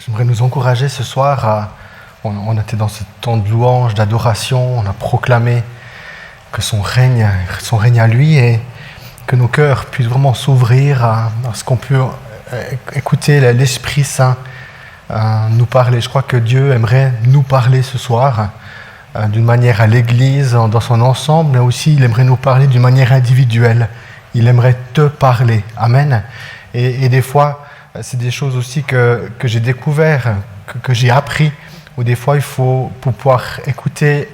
J'aimerais nous encourager ce soir on était dans ce temps de louange, d'adoration, on a proclamé que son règne à lui et que nos cœurs puissent vraiment s'ouvrir à ce qu'on peut écouter l'Esprit Saint nous parler. Je crois que Dieu aimerait nous parler ce soir d'une manière à l'Église, dans son ensemble, mais aussi il aimerait nous parler d'une manière individuelle. Il aimerait te parler. Amen. Et des fois, c'est des choses aussi que j'ai découvert, que j'ai appris, où des fois, il faut, pour pouvoir écouter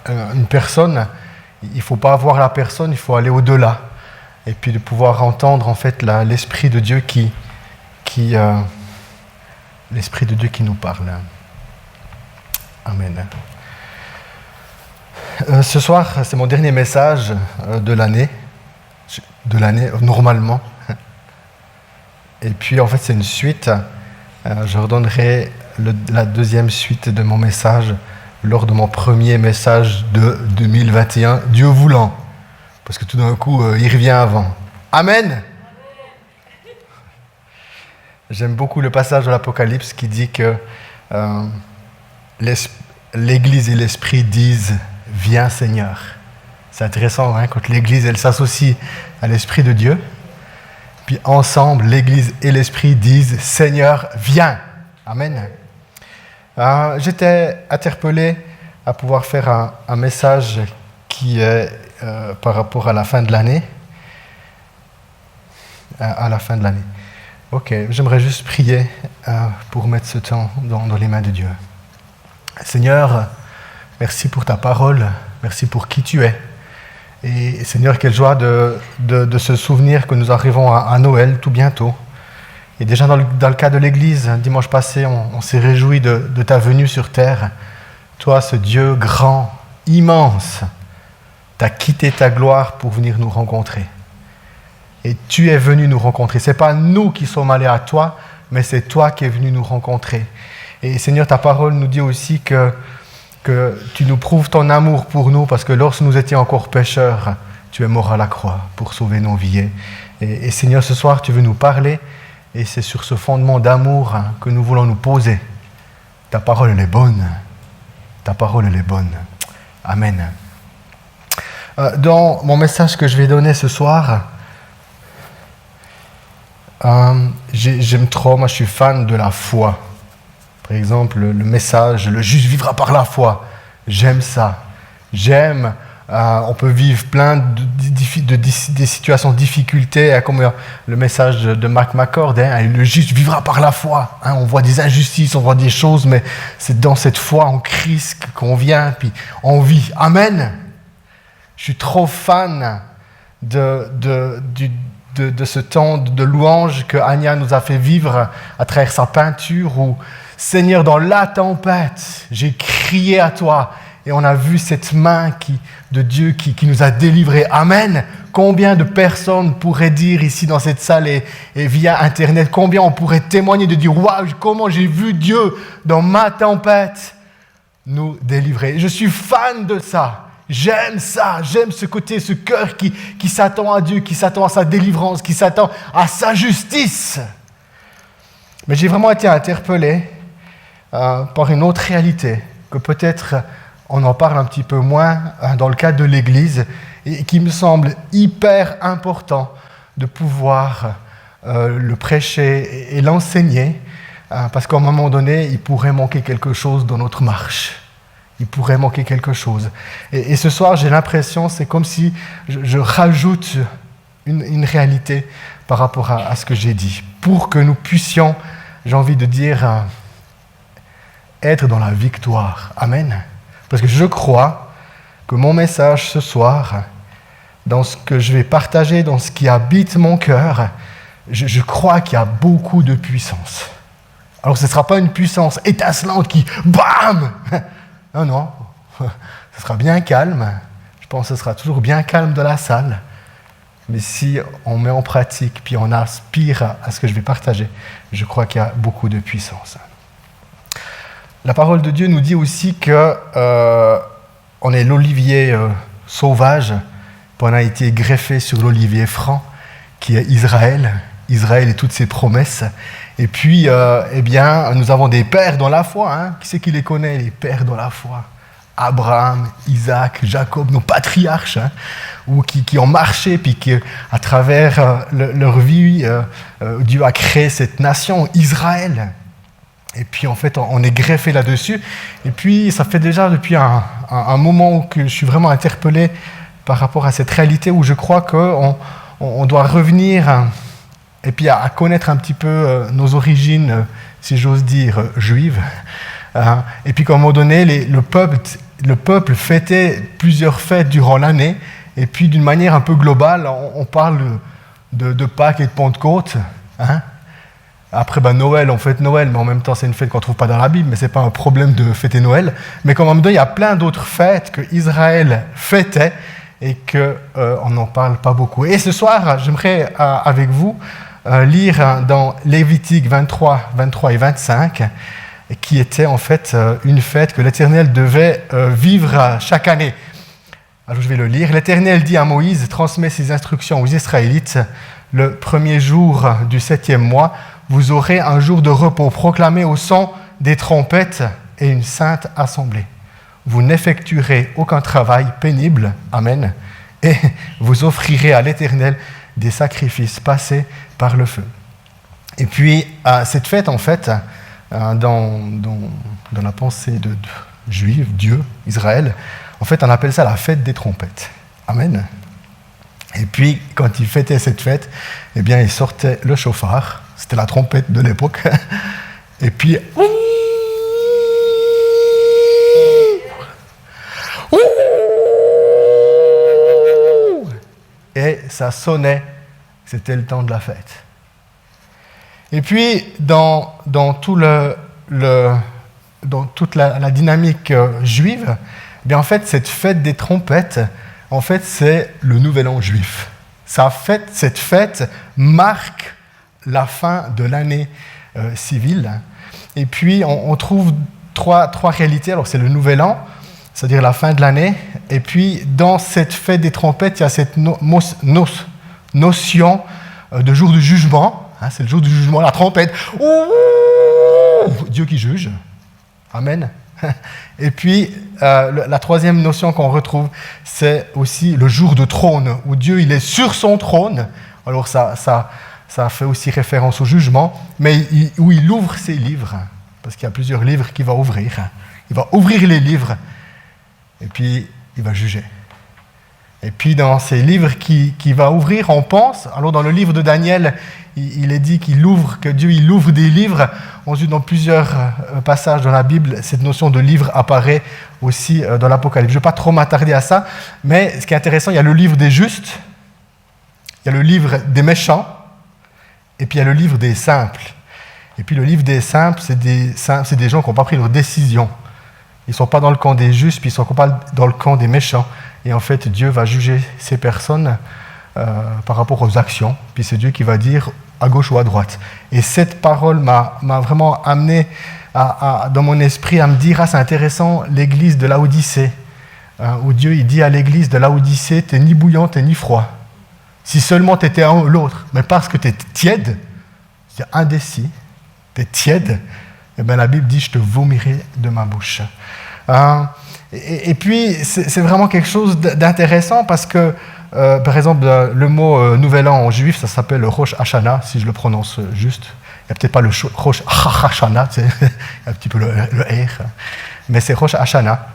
une personne, il ne faut pas voir la personne, il faut aller au-delà. Et puis de pouvoir entendre en fait l'Esprit de Dieu l'Esprit de Dieu qui nous parle. Amen. Ce soir, c'est mon dernier message de l'année, normalement. Et puis en fait, c'est une suite. Je redonnerai la deuxième suite de mon message lors de mon premier message de 2021, Dieu voulant. Parce que tout d'un coup, il revient avant. Amen. J'aime beaucoup le passage de l'Apocalypse qui dit que l'Église et l'Esprit disent « Viens Seigneur ». C'est intéressant quand l'Église elle s'associe à l'Esprit de Dieu. Puis ensemble, l'Église et l'Esprit disent « Seigneur, viens ». Amen. J'étais interpellé à pouvoir faire un message qui est par rapport à la fin de l'année. À la fin de l'année. Ok, j'aimerais juste prier pour mettre ce temps dans les mains de Dieu. Seigneur, merci pour ta parole, merci pour qui tu es. Et Seigneur, quelle joie de se souvenir que nous arrivons à Noël tout bientôt. Et déjà dans le cas de l'Église, dimanche passé, on s'est réjoui de ta venue sur terre. Toi, ce Dieu grand, immense, tu as quitté ta gloire pour venir nous rencontrer. Et tu es venu nous rencontrer. Ce n'est pas nous qui sommes allés à toi, mais c'est toi qui es venu nous rencontrer. Et Seigneur, ta parole nous dit aussi que tu nous prouves ton amour pour nous, parce que lorsque nous étions encore pécheurs, tu es mort à la croix pour sauver nos vies. Et Seigneur, ce soir, tu veux nous parler, et c'est sur ce fondement d'amour que nous voulons nous poser. Ta parole, elle est bonne. Ta parole, elle est bonne. Amen. Dans mon message que je vais donner ce soir, j'aime trop, moi je suis fan de la foi. Par exemple, le message « Le juste vivra par la foi ». J'aime ça. J'aime, on peut vivre plein des situations de difficultés, comme le message de Mark McCord, « Le juste vivra par la foi ». On voit des injustices, on voit des choses, mais c'est dans cette foi en Christ qu'on vient, puis on vit. Amen. Je suis trop fan de ce temps de louange que Anya nous a fait vivre à travers sa peinture où, Seigneur, dans la tempête, j'ai crié à toi et on a vu cette main de Dieu qui nous a délivrés. Amen. Combien de personnes pourraient dire ici dans cette salle et via Internet, combien on pourrait témoigner de dire « Waouh, comment j'ai vu Dieu dans ma tempête nous délivrer ». Je suis fan de ça. J'aime ça, j'aime ce côté, ce cœur qui s'attend à Dieu, qui s'attend à sa délivrance, qui s'attend à sa justice. Mais j'ai vraiment été interpellé par une autre réalité, que peut-être on en parle un petit peu moins dans le cadre de l'Église, et qui me semble hyper important de pouvoir le prêcher et l'enseigner, parce qu'à un moment donné, il pourrait manquer quelque chose dans notre marche. Il pourrait manquer quelque chose. Et ce soir, j'ai l'impression, c'est comme si je rajoute une réalité par rapport à ce que j'ai dit. Pour que nous puissions, j'ai envie de dire, être dans la victoire. Amen. Parce que je crois que mon message ce soir, dans ce que je vais partager, dans ce qui habite mon cœur, je crois qu'il y a beaucoup de puissance. Alors ce ne sera pas une puissance étincelante qui, bam! Non, ce sera bien calme. Je pense que ce sera toujours bien calme dans la salle. Mais si on met en pratique, puis on aspire à ce que je vais partager, je crois qu'il y a beaucoup de puissance. La parole de Dieu nous dit aussi qu'on est l'olivier sauvage, puis on a été greffé sur l'olivier franc, qui est Israël. Israël et toutes ses promesses. Et puis, nous avons des pères dans la foi. Hein. Qui c'est qui les connaît, les pères dans la foi? Abraham, Isaac, Jacob, nos patriarches, hein, ou qui ont marché, puis qu'à travers leur vie, Dieu a créé cette nation, Israël. Et puis en fait, on est greffé là-dessus. Et puis, ça fait déjà depuis un moment que je suis vraiment interpellé par rapport à cette réalité où je crois qu'on doit revenir et puis à connaître un petit peu nos origines, si j'ose dire, juives. Et puis qu'à un moment donné, le peuple fêtait plusieurs fêtes durant l'année. Et puis d'une manière un peu globale, on parle de Pâques et de Pentecôte. Hein. Après, Noël, on fête Noël, mais en même temps, c'est une fête qu'on ne trouve pas dans la Bible, mais ce n'est pas un problème de fêter Noël. Mais comme en même temps, il y a plein d'autres fêtes que Israël fêtait et qu'on n'en parle pas beaucoup. Et ce soir, j'aimerais, avec vous, lire dans Lévitique 23 et 25, qui était en fait une fête que l'Éternel devait vivre chaque année. Alors je vais le lire. L'Éternel dit à Moïse, transmet ses instructions aux Israélites, le premier jour du 7e mois, vous aurez un jour de repos proclamé au son des trompettes et une sainte assemblée. Vous n'effectuerez aucun travail pénible, amen, et vous offrirez à l'Éternel des sacrifices passés par le feu. Et puis, cette fête, en fait, dans la pensée de juive, Dieu, Israël, en fait, on appelle ça la fête des trompettes. Amen. Et puis, quand ils fêtaient cette fête, ils sortaient le chauffard. C'était la trompette de l'époque. Et puis... Et ça sonnait. C'était le temps de la fête. Et puis, dans toute la dynamique juive, en fait, cette fête des trompettes, en fait, c'est le nouvel an juif. Cette fête marque la fin de l'année civile. Et puis, on trouve trois réalités. Alors, c'est le nouvel an, c'est-à-dire la fin de l'année. Et puis, dans cette fête des trompettes, il y a cette notion de jour du jugement. Hein, c'est le jour du jugement, la trompette. Dieu qui juge. Amen. Et puis, la troisième notion qu'on retrouve, c'est aussi le jour de trône, où Dieu il est sur son trône. Alors, ça fait aussi référence au jugement, mais où il ouvre ses livres, parce qu'il y a plusieurs livres qu'il va ouvrir. Il va ouvrir les livres, et puis il va juger. Et puis dans ces livres qu'il va ouvrir, on pense, alors dans le livre de Daniel, il est dit que Dieu il ouvre des livres. Ensuite, dans plusieurs passages dans la Bible, cette notion de livre apparaît aussi dans l'Apocalypse. Je ne vais pas trop m'attarder à ça, mais ce qui est intéressant, il y a le livre des justes, il y a le livre des méchants, et puis il y a le livre des simples. Et puis le livre des simples, c'est des gens qui n'ont pas pris leur décision. Ils ne sont pas dans le camp des justes, puis ils ne sont pas dans le camp des méchants. Et en fait, Dieu va juger ces personnes par rapport aux actions. Puis c'est Dieu qui va dire à gauche ou à droite. Et cette parole m'a vraiment amené dans mon esprit à me dire, c'est intéressant, l'église de Laodicée, où Dieu il dit à l'église de Laodicée, t'es ni bouillant, t'es ni froid. Si seulement tu étais un ou l'autre, mais parce que tu es tiède, c'est indécis, tu es tiède, et bien la Bible dit, je te vomirai de ma bouche. Et puis, c'est vraiment quelque chose d'intéressant parce que, par exemple, le mot Nouvel An en juif, ça s'appelle Rosh Hashanah, si je le prononce juste. Il n'y a peut-être pas le Rosh Hashanah, il y a un petit peu le R, mais c'est Rosh Hashanah.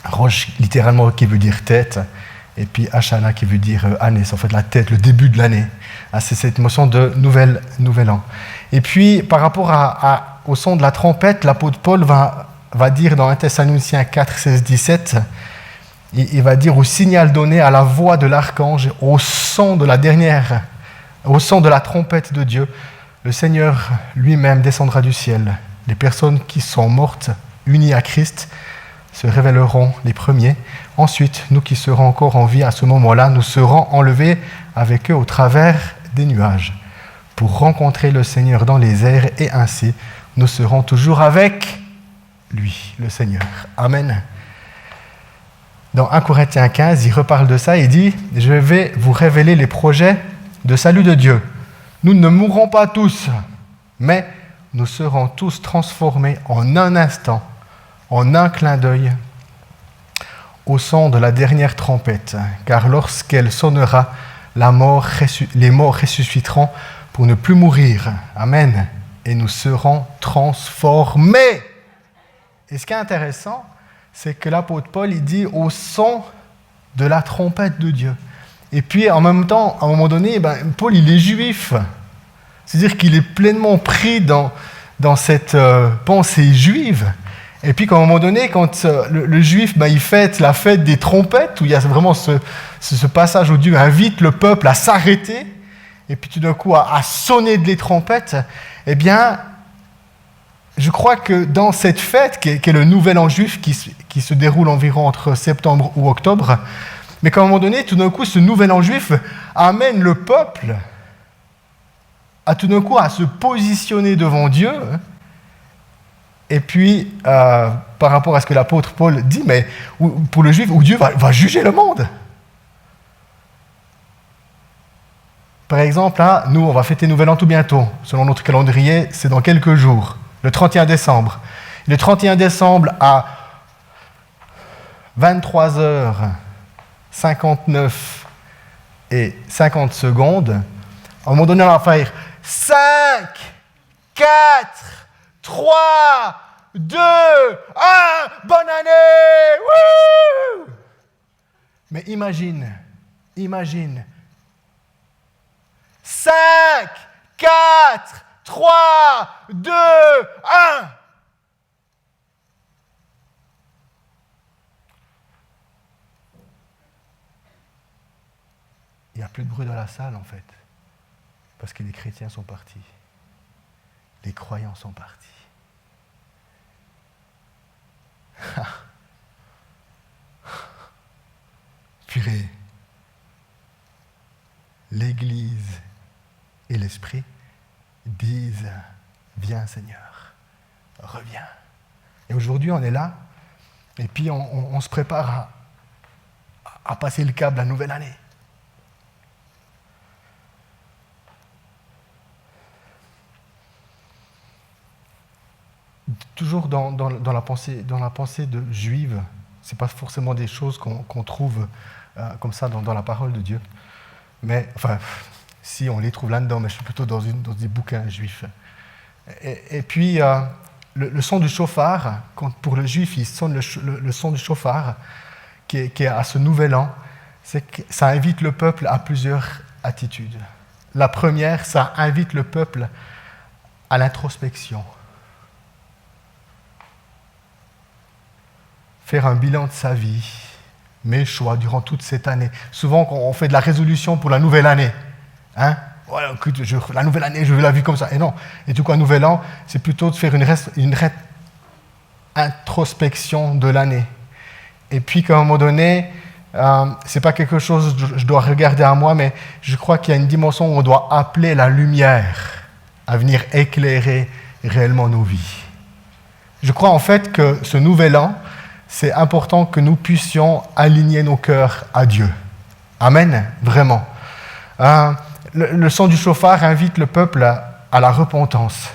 Rosh, littéralement, qui veut dire tête. Et puis Hashanah qui veut dire année, c'est en fait la tête, le début de l'année. C'est cette notion de nouvel an. Et puis par rapport au son de la trompette, l'apôtre Paul va dire dans 1 Thessaloniciens 4, 16, 17, il va dire au signal donné à la voix de l'archange, au son de la trompette de Dieu, le Seigneur lui-même descendra du ciel. Les personnes qui sont mortes, unies à Christ, se révéleront les premiers. Ensuite, nous qui serons encore en vie à ce moment-là, nous serons enlevés avec eux au travers des nuages pour rencontrer le Seigneur dans les airs et ainsi, nous serons toujours avec lui, le Seigneur. Amen. Dans 1 Corinthiens 15, il reparle de ça et dit « Je vais vous révéler les projets de salut de Dieu. Nous ne mourrons pas tous, mais nous serons tous transformés en un instant, en un clin d'œil, au son de la dernière trompette. Car lorsqu'elle sonnera, les morts ressusciteront pour ne plus mourir. Amen. Et nous serons transformés. Et ce qui est intéressant, c'est que l'apôtre Paul, il dit au son de la trompette de Dieu. Et puis, en même temps, à un moment donné, Paul, il est juif. C'est-à-dire qu'il est pleinement pris dans cette pensée juive. Et puis, à un moment donné, quand le juif, il fête la fête des trompettes, où il y a vraiment ce passage où Dieu invite le peuple à s'arrêter, et puis tout d'un coup à sonner des trompettes, eh bien, je crois que dans cette fête, qui est le Nouvel An juif, qui se déroule environ entre septembre ou octobre, mais qu'à un moment donné, tout d'un coup, ce Nouvel An juif amène le peuple à tout d'un coup à se positionner devant Dieu. Et puis, par rapport à ce que l'apôtre Paul dit, mais pour le juif, où Dieu va juger le monde. Par exemple, là, nous, on va fêter Nouvel An tout bientôt. Selon notre calendrier, c'est dans quelques jours, le 31 décembre. Le 31 décembre à 23h59 et 50 secondes, à un moment donné, on va faire 5, 4, 3, 2, 1, bonne année! Wouh! Mais imagine, 5, 4, 3, 2, 1. Il n'y a plus de bruit dans la salle, en fait, parce que les chrétiens sont partis. Les croyants sont partis. Purée. L'Église et l'Esprit disent « Viens Seigneur, reviens ». Et aujourd'hui, on est là, et puis on se prépare à passer le câble la nouvelle année. Toujours dans la pensée de juive, ce n'est pas forcément des choses qu'on trouve comme ça dans la parole de Dieu. Mais, enfin, si on les trouve là-dedans, mais je suis plutôt dans des bouquins juifs. Et puis, le son du chauffard, quand pour le juif, il sonne le son du chauffard, qui est à ce nouvel an, c'est que ça invite le peuple à plusieurs attitudes. La première, ça invite le peuple à l'introspection. Faire un bilan de sa vie, mes choix durant toute cette année. Résouvent, on fait de la résolution pour la nouvelle année. Hein? Voilà, la nouvelle année, je veux la vivre comme ça. Et non. Et tout quoi, nouvel an, c'est plutôt de faire une introspection de l'année. Et puis, qu'à un moment donné, c'est pas quelque chose que je dois regarder à moi, mais je crois qu'il y a une dimension où on doit appeler la lumière à venir éclairer réellement nos vies. Je crois en fait que ce nouvel an, c'est important que nous puissions aligner nos cœurs à Dieu. Amen, vraiment. Le son du chauffard invite le peuple à la repentance.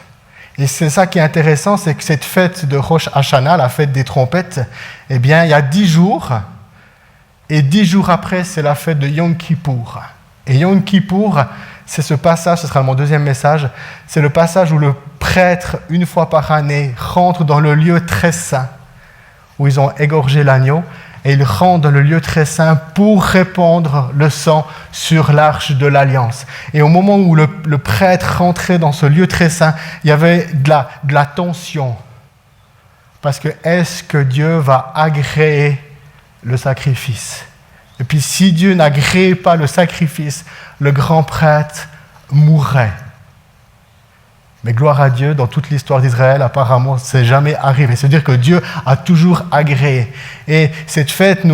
Et c'est ça qui est intéressant, c'est que cette fête de Rosh Hashanah, la fête des trompettes, eh bien, il y a 10 jours, et 10 jours après, c'est la fête de Yom Kippour. Et Yom Kippour, c'est ce passage, ce sera mon deuxième message, c'est le passage où le prêtre, une fois par année, rentre dans le lieu très saint, où ils ont égorgé l'agneau, et ils rentrent dans le lieu très saint pour répandre le sang sur l'arche de l'Alliance. Et au moment où le prêtre rentrait dans ce lieu très saint, il y avait de la tension. Parce que est-ce que Dieu va agréer le sacrifice? Et puis si Dieu n'agréait pas le sacrifice, le grand prêtre mourrait. Mais gloire à Dieu, dans toute l'histoire d'Israël, apparemment, ce n'est jamais arrivé. C'est-à-dire que Dieu a toujours agréé. Et cette fête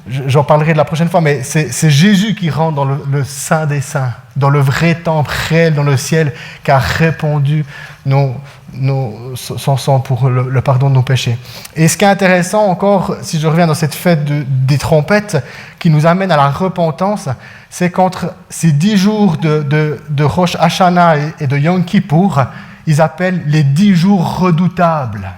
j'en parlerai de la prochaine fois, mais c'est Jésus qui rentre dans le Saint des Saints, dans le vrai temple réel, dans le ciel, qui a répandu son sang pour le pardon de nos péchés. Et ce qui est intéressant encore, si je reviens dans cette fête des trompettes, qui nous amène à la repentance, c'est qu'entre ces 10 jours de Rosh Hashanah et de Yom Kippour, ils appellent les 10 jours redoutables.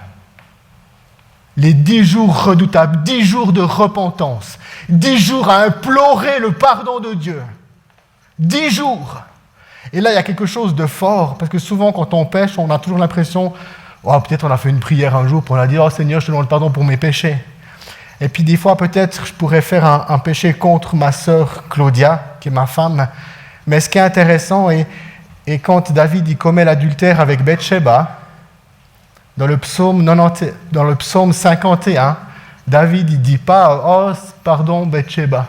Les 10 jours redoutables, 10 jours de repentance, 10 jours à implorer le pardon de Dieu. 10 jours. Et là, il y a quelque chose de fort, parce que souvent, quand on pêche, on a toujours l'impression, oh, peut-être on a fait une prière un jour, pour on a dit, oh Seigneur, je te demande le pardon pour mes péchés. Et puis des fois, peut-être, je pourrais faire un péché contre ma sœur Claudia, qui est ma femme. Mais ce qui est intéressant, et quand David il commet l'adultère avec Bathsheba, dans le psaume 51, David ne dit pas « Oh, pardon, Bathsheba ».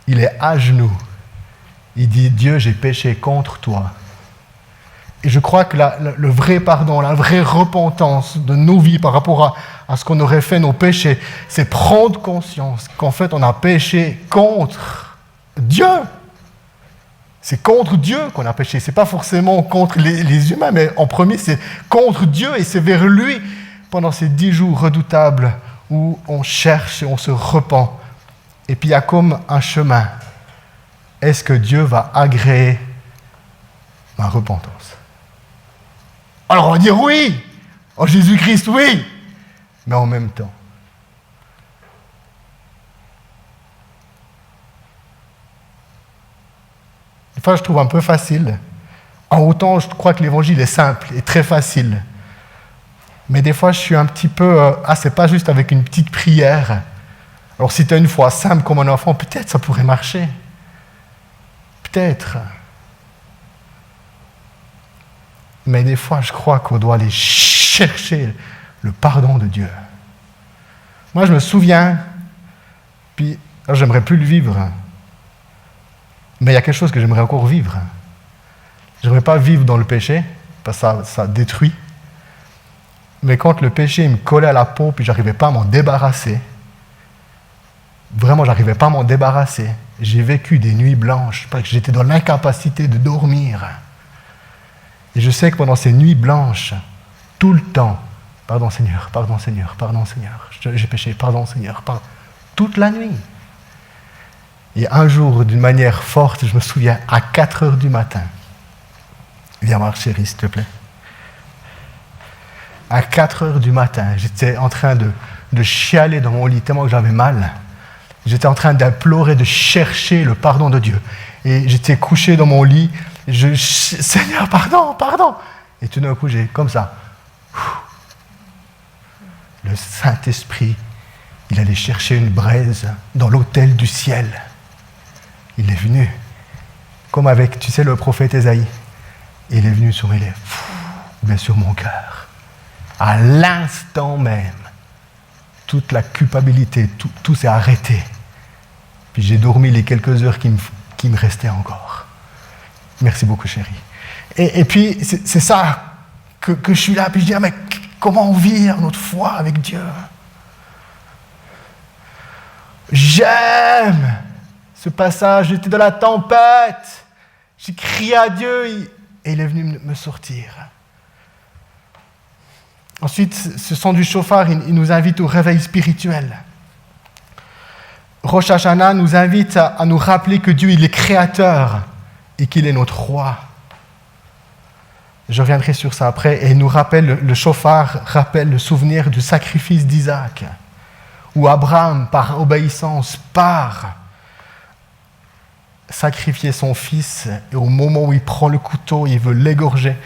Il est à genoux. Il dit « Dieu, j'ai péché contre toi ». Et je crois que le vrai pardon, la vraie repentance de nos vies par rapport à ce qu'on aurait fait, nos péchés, c'est prendre conscience qu'en fait, on a péché contre Dieu. C'est contre Dieu qu'on a péché. Ce n'est pas forcément contre les humains, mais en premier, c'est contre Dieu. Et c'est vers lui, pendant ces 10 jours redoutables, où on cherche et on se repent. Et puis il y a comme un chemin. Est-ce que Dieu va agréer ma repentance? Alors on va dire oui. En Jésus-Christ, oui. Mais en même temps, des fois, je trouve un peu facile. En autant, je crois que l'évangile est simple et très facile. Mais des fois, je suis un petit peu... c'est pas juste avec une petite prière. Alors, si tu as une foi simple comme un enfant, peut-être ça pourrait marcher. Peut-être. Mais des fois, je crois qu'on doit aller chercher le pardon de Dieu. Moi, je me souviens, puis alors, j'aimerais plus le vivre. Mais il y a quelque chose que j'aimerais encore vivre. J'aimerais pas vivre dans le péché, parce que ça détruit. Mais quand le péché me collait à la peau, puis j'arrivais pas à m'en débarrasser, vraiment j'arrivais pas à m'en débarrasser, j'ai vécu des nuits blanches, parce que j'étais dans l'incapacité de dormir. Et je sais que pendant ces nuits blanches, tout le temps, pardon Seigneur, pardon Seigneur, pardon Seigneur, j'ai péché, pardon Seigneur, pardon, toute la nuit. Et un jour, d'une manière forte, je me souviens, à 4 heures du matin, viens voir chérie, s'il te plaît. À 4 heures du matin, j'étais en train de chialer dans mon lit tellement que j'avais mal. J'étais en train d'implorer, de chercher le pardon de Dieu. Et j'étais couché dans mon lit, Seigneur, pardon, pardon. Et tout d'un coup, j'ai comme ça. Le Saint-Esprit, il allait chercher une braise dans l'autel du ciel. Il est venu, comme avec, tu sais, le prophète Ésaïe. Il est venu sur mes lèvres, bien sur mon cœur. À l'instant même, toute la culpabilité, tout s'est arrêté. Puis j'ai dormi les quelques heures qui me restaient encore. Merci beaucoup, chérie. Et puis, c'est ça que je suis là. Puis je dis, mais comment on vit notre foi avec Dieu? J'aime ce passage. J'étais dans la tempête. J'ai crié à Dieu et il est venu me sortir. Ensuite, ce son du chauffard, il nous invite au réveil spirituel. Rosh Hashanah nous invite à nous rappeler que Dieu, il est créateur et qu'il est notre roi. Je reviendrai sur ça après. Et il nous rappelle, le chauffard rappelle le souvenir du sacrifice d'Isaac, où Abraham, par obéissance, part sacrifier son fils, et au moment où il prend le couteau, il veut l'égorger,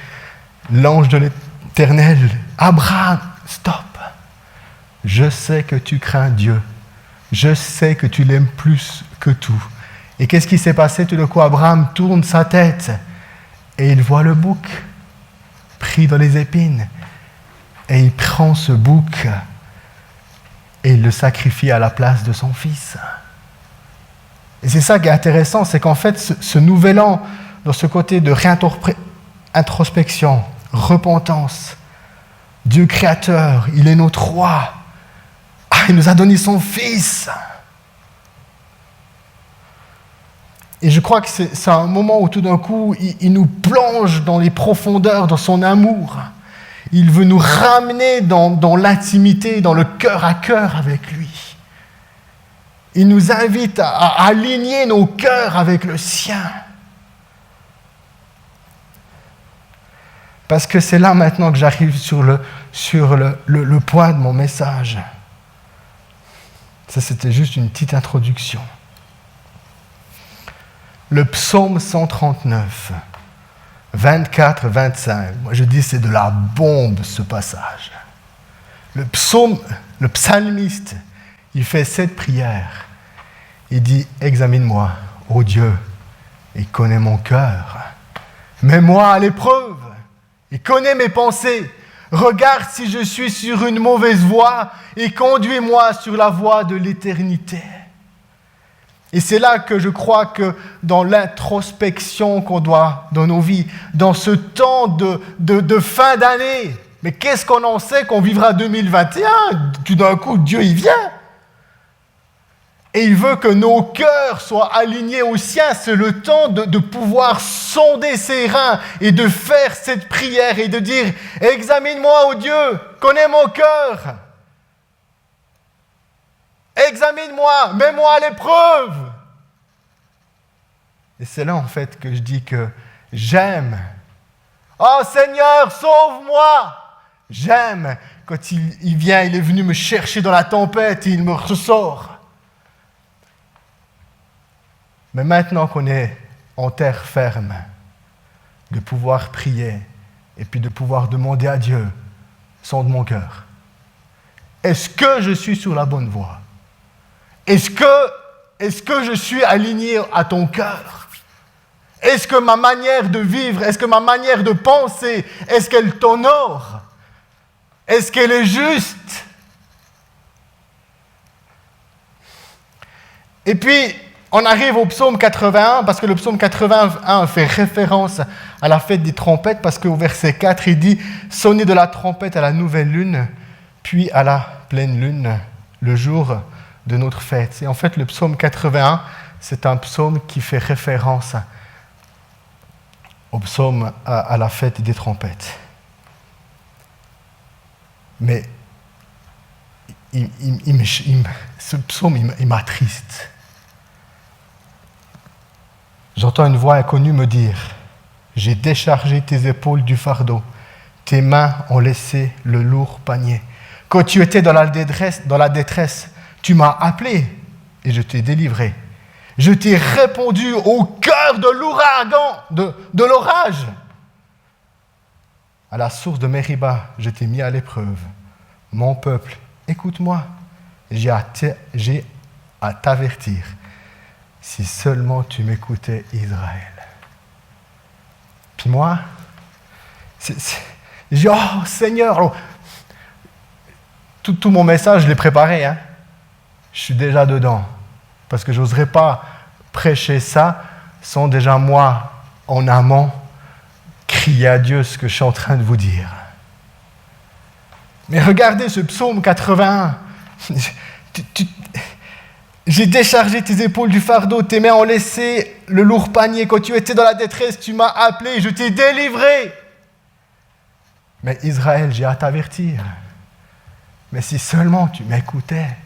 l'ange de l'Éternel, Abraham, stop. Je sais que tu crains Dieu. Je sais que tu l'aimes plus que tout. Et qu'est-ce qui s'est passé? Tout d'un coup, Abraham tourne sa tête et il voit le bouc pris dans les épines. Et il prend ce bouc et il le sacrifie à la place de son fils. Et c'est ça qui est intéressant, c'est qu'en fait, ce nouvel an, dans ce côté de réintrospection, repentance, Dieu créateur, il est notre roi. il nous a donné son Fils. Et je crois que c'est un moment où tout d'un coup, il nous plonge dans les profondeurs de son amour. Il veut nous ramener dans l'intimité, dans le cœur à cœur avec lui. Il nous invite à aligner nos cœurs avec le sien. Parce que c'est là maintenant que j'arrive sur le point de mon message. Ça, c'était juste une petite introduction. Le psaume 139, 24, 25. Moi, je dis c'est de la bombe, ce passage. Le psalmiste, il fait cette prière. Il dit, examine-moi, ô Dieu, et connais mon cœur. Mets-moi à l'épreuve, et connais mes pensées. Regarde si je suis sur une mauvaise voie, et conduis-moi sur la voie de l'éternité. Et c'est là que je crois que dans l'introspection qu'on doit dans nos vies, dans ce temps de fin d'année, mais qu'est-ce qu'on en sait qu'on vivra 2021 ? Tout d'un coup, Dieu, il vient. Et il veut que nos cœurs soient alignés aux siens. C'est le temps de pouvoir sonder ses reins et de faire cette prière et de dire « Examine-moi, ô Dieu, connais mon cœur. Examine-moi, mets-moi à l'épreuve. » Et c'est là en fait que je dis que j'aime. Oh Seigneur, sauve-moi. J'aime quand il vient, il est venu me chercher dans la tempête et il me ressort. Mais maintenant qu'on est en terre ferme, de pouvoir prier et puis de pouvoir demander à Dieu, sonde mon cœur. Est-ce que je suis sur la bonne voie ? Est-ce que je suis aligné à ton cœur ? Est-ce que ma manière de vivre, est-ce que ma manière de penser, est-ce qu'elle t'honore ? Est-ce qu'elle est juste ? Et puis, on arrive au psaume 81, parce que le psaume 81 fait référence à la fête des trompettes, parce qu'au verset 4, il dit « Sonnez de la trompette à la nouvelle lune, puis à la pleine lune, le jour de notre fête. » Et en fait, le psaume 81, c'est un psaume qui fait référence au psaume à la fête des trompettes. Mais ce psaume, il m'attriste. J'entends une voix inconnue me dire « J'ai déchargé tes épaules du fardeau, tes mains ont laissé le lourd panier. Quand tu étais dans la détresse, tu m'as appelé et je t'ai délivré. Je t'ai répondu au cœur de l'ouragan, de l'orage. À la source de Mériba, je t'ai mis à l'épreuve. Mon peuple, écoute-moi, j'ai à t'avertir. Si seulement tu m'écoutais, Israël. » Puis moi, je dis, oh Seigneur, alors, tout mon message, je l'ai préparé. Hein. Je suis déjà dedans. Parce que je n'oserais pas prêcher ça sans déjà moi, en amont, crier à Dieu ce que je suis en train de vous dire. Mais regardez ce psaume 81. J'ai déchargé tes épaules du fardeau, tes mains ont laissé le lourd panier. Quand tu étais dans la détresse, tu m'as appelé, je t'ai délivré. Mais Israël, j'ai à t'avertir. Mais si seulement tu m'écoutais,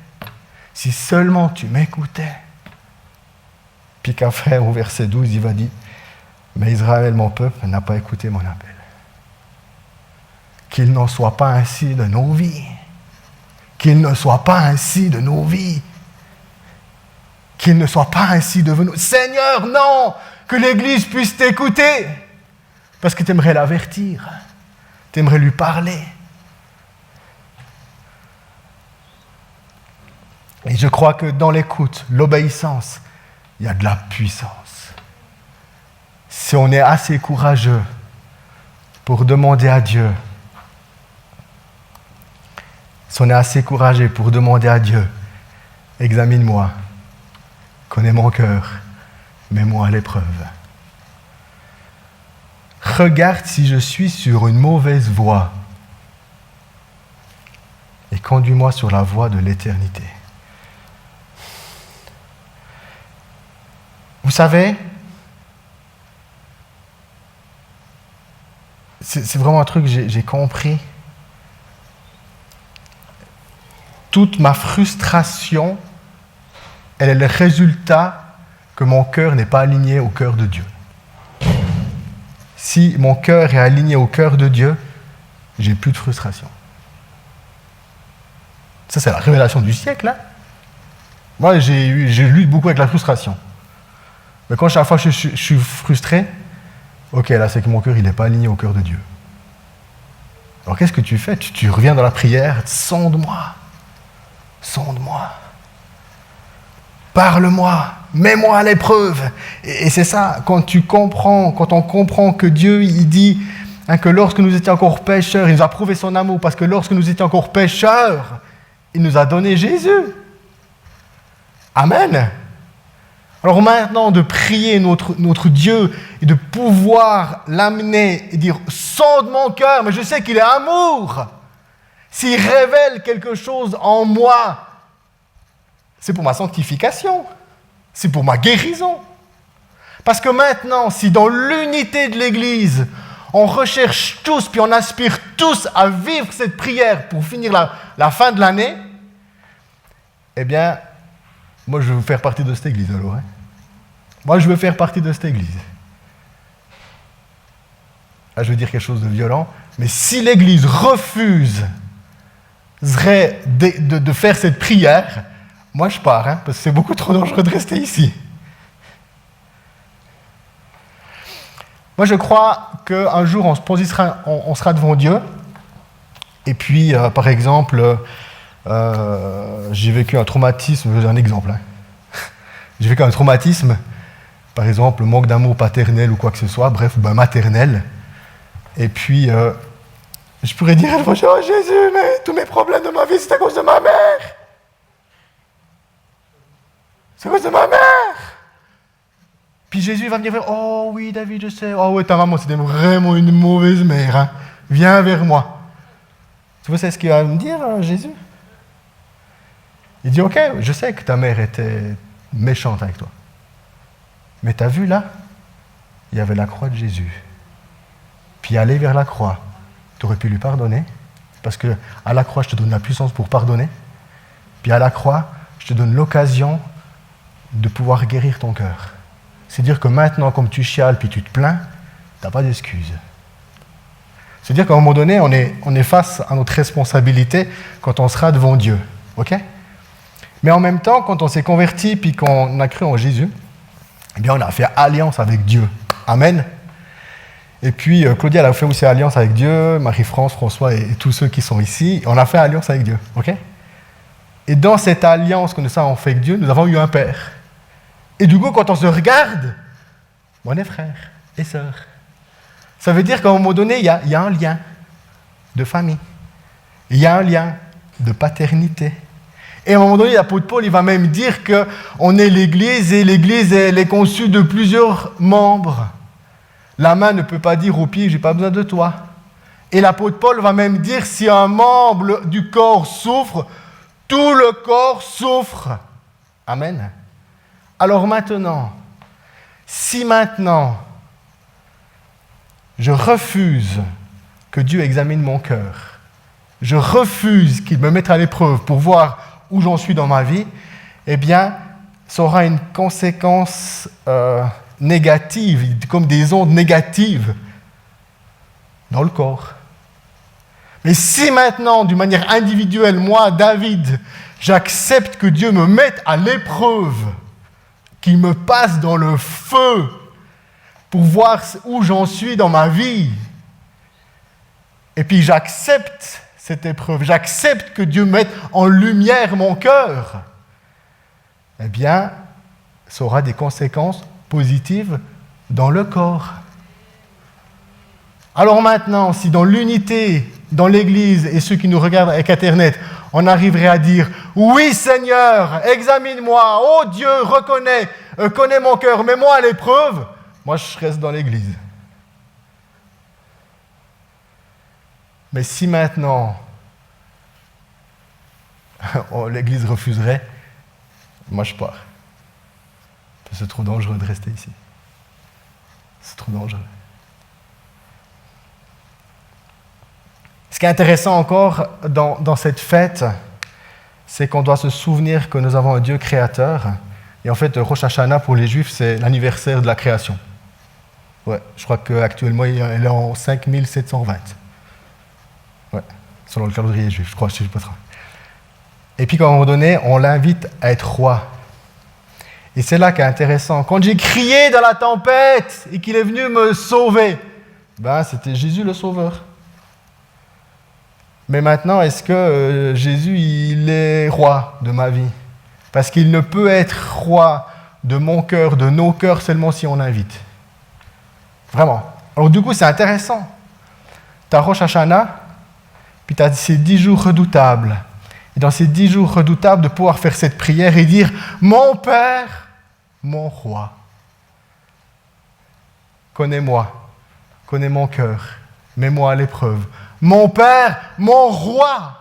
si seulement tu m'écoutais. Puis qu'après, au verset 12, il va dire, mais Israël, mon peuple, n'a pas écouté mon appel. Qu'il n'en soit pas ainsi de nos vies. Qu'il ne soit pas ainsi de nos vies. Qu'il ne soit pas ainsi de nous. Seigneur, non, que l'Église puisse t'écouter. Parce que tu aimerais l'avertir. Tu aimerais lui parler. Et je crois que dans l'écoute, l'obéissance, il y a de la puissance. Si on est assez courageux pour demander à Dieu, si on est assez courageux pour demander à Dieu, examine-moi, connais mon cœur, mets-moi à l'épreuve. Regarde si je suis sur une mauvaise voie et conduis-moi sur la voie de l'éternité. Vous savez, c'est vraiment un truc que j'ai compris. Toute ma frustration, elle est le résultat que mon cœur n'est pas aligné au cœur de Dieu. Si mon cœur est aligné au cœur de Dieu, j'ai plus de frustration. Ça, c'est la révélation du siècle. Hein? Moi, j'ai lutte beaucoup avec la frustration. Mais quand chaque fois je suis frustré, ok, là, c'est que mon cœur, il n'est pas aligné au cœur de Dieu. Alors, qu'est-ce que tu fais? Tu reviens dans la prière, sonde-moi. Sonde-moi. Parle-moi. Mets-moi à l'épreuve. Et c'est ça, quand on comprend que Dieu, il dit que lorsque nous étions encore pécheurs, il nous a prouvé son amour, parce que lorsque nous étions encore pécheurs, il nous a donné Jésus. Amen. Alors maintenant, de prier notre Dieu et de pouvoir l'amener et dire « Sonde mon cœur, mais je sais qu'il est amour. S'il révèle quelque chose en moi, c'est pour ma sanctification. C'est pour ma guérison. » Parce que maintenant, si dans l'unité de l'Église, on recherche tous, puis on aspire tous à vivre cette prière pour finir la fin de l'année, eh bien, moi je veux faire partie de cette Église alors. Hein. Moi je veux faire partie de cette Église. Là je veux dire quelque chose de violent, mais si l'Église refuse de faire cette prière, moi je pars, hein, parce que c'est beaucoup trop dangereux de rester ici. Moi je crois qu'un jour on sera devant Dieu, et puis par exemple, j'ai vécu un traumatisme, je vais donner un exemple. Hein. J'ai vécu un traumatisme, par exemple, manque d'amour paternel ou quoi que ce soit, bref, maternel. Et puis, je pourrais dire, oh Jésus, mais tous mes problèmes de ma vie, c'est à cause de ma mère. C'est à cause de ma mère. Puis Jésus va me dire, oh oui, David, je sais. Oh oui, ta maman, c'était vraiment une mauvaise mère. Hein. Viens vers moi. Tu vois, c'est ce qu'il va me dire, Jésus. Il dit, ok, je sais que ta mère était méchante avec toi. Mais t'as vu là, il y avait la croix de Jésus. Puis aller vers la croix, tu aurais pu lui pardonner, parce que à la croix, je te donne la puissance pour pardonner. Puis à la croix, je te donne l'occasion de pouvoir guérir ton cœur. C'est dire que maintenant, comme tu chiales puis tu te plains, t'as pas d'excuses. C'est dire qu'à un moment donné, on est face à notre responsabilité quand on sera devant Dieu. Ok ? Mais en même temps, quand on s'est converti puis qu'on a cru en Jésus, eh bien, on a fait alliance avec Dieu. Amen. Et puis, Claudia, elle a fait aussi alliance avec Dieu, Marie-France, François et tous ceux qui sont ici. On a fait alliance avec Dieu. Ok ? Et dans cette alliance que nous avons fait avec Dieu, nous avons eu un Père. Et du coup, quand on se regarde, on est frères et sœurs. Ça veut dire qu'à un moment donné, il y a un lien de famille. Il y a un lien de paternité. Et à un moment donné, l'apôtre Paul, il va même dire qu'on est l'Église et l'Église, elle est conçue de plusieurs membres. La main ne peut pas dire au pied, j'ai pas besoin de toi. Et l'apôtre Paul va même dire, si un membre du corps souffre, tout le corps souffre. Amen. Alors maintenant, si maintenant, je refuse que Dieu examine mon cœur, je refuse qu'il me mette à l'épreuve pour voir où j'en suis dans ma vie, eh bien, ça aura une conséquence négative, comme des ondes négatives dans le corps. Mais si maintenant, d'une manière individuelle, moi, David, j'accepte que Dieu me mette à l'épreuve, qu'il me passe dans le feu pour voir où j'en suis dans ma vie, et puis j'accepte cette épreuve, j'accepte que Dieu mette en lumière mon cœur, eh bien, ça aura des conséquences positives dans le corps. Alors maintenant, si dans l'unité, dans l'Église et ceux qui nous regardent avec Internet, on arriverait à dire « Oui Seigneur, examine-moi, oh Dieu, connais mon cœur, mets-moi à l'épreuve », moi je reste dans l'Église. Mais si maintenant, l'Église refuserait, moi je pars. C'est trop dangereux de rester ici. C'est trop dangereux. Ce qui est intéressant encore dans cette fête, c'est qu'on doit se souvenir que nous avons un Dieu créateur. Et en fait, Rosh Hashanah, pour les Juifs, c'est l'anniversaire de la création. Ouais, je crois qu'actuellement, elle est en 5720. Ouais, selon le calendrier juif, je crois, je ne sais pas trop. Et puis, à un moment donné, on l'invite à être roi. Et c'est là qu'est intéressant. Quand j'ai crié dans la tempête et qu'il est venu me sauver, c'était Jésus le sauveur. Mais maintenant, est-ce que Jésus, il est roi de ma vie? Parce qu'il ne peut être roi de mon cœur, de nos cœurs, seulement si on l'invite. Vraiment. Alors du coup, c'est intéressant. Tu as Rosh Hashanah, puis tu as ces 10 jours redoutables. Et dans ces 10 jours redoutables, de pouvoir faire cette prière et dire « Mon Père, mon Roi, connais-moi, connais mon cœur, mets-moi à l'épreuve. Mon Père, mon Roi !»